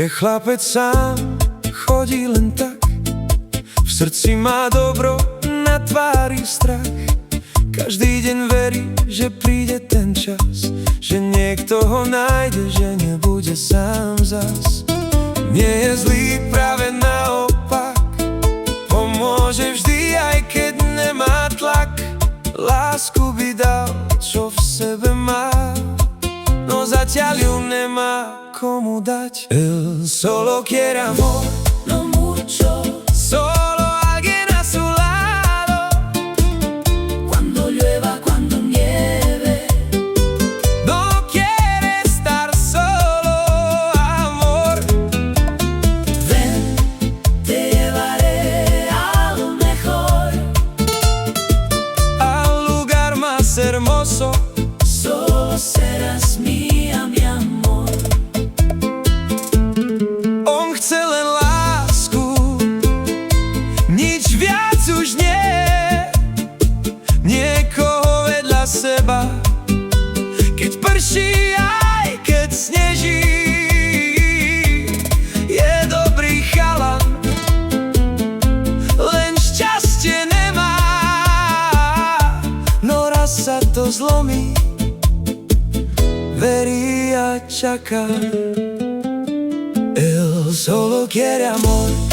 Je chlapec sám, chodí len tak, v srdci má dobro, na tvári strach. Každý deň verí, že príde ten čas, že niekto ho nájde, že nebude sám zas. Nie je zlý, práve naopak, pomôže vždy, aj keď nemá tlak. Lásku by dal, čo v sebe má, no zatiaľ ju nemá komu dať. Él solo quiere amor, no mucho. solo alguien a su lado. Cuando llueva, cuando nieve, No quiere estar solo, amor. ven, te llevaré a lo mejor. Al lugar más hermoso. Solo serás mía, mi amor. On chce len lásku, nič viac už nie. Niekoho vedľa seba, keď prší aj keď sneží. Je dobrý chalan, len šťastie nemá, no raz sa to zlomí, verí a čaká. Él solo quiere amor.